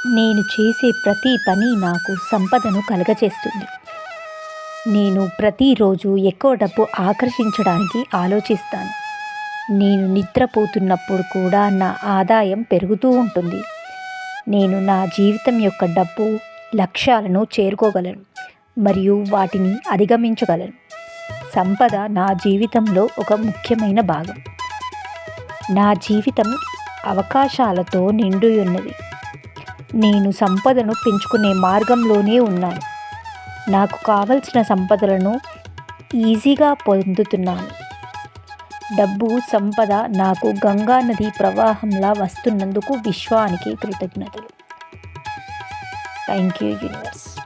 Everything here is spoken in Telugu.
నేను చేసే ప్రతి పని నాకు సంపదను కలుగచేస్తుంది. నేను ప్రతిరోజు ఎక్కువ డబ్బు ఆకర్షించడానికి ఆలోచిస్తాను. నేను నిద్రపోతున్నప్పుడు కూడా నా ఆదాయం పెరుగుతూ ఉంటుంది. నేను నా జీవితం యొక్క డబ్బు లక్ష్యాలను చేరుకోగలను మరియు వాటిని అధిగమించగలను. సంపద నా జీవితంలో ఒక ముఖ్యమైన భాగం. నా జీవితం అవకాశాలతో నిండి ఉన్నది. నేను సంపదను పెంచుకునే మార్గంలోనే ఉన్నాను. నాకు కావలసిన సంపదలను ఈజీగా పొందుతున్నాను. డబ్బు సంపద నాకు గంగా నది ప్రవాహంలా వస్తున్నందుకు విశ్వానికి కృతజ్ఞతలు. Thank you universe.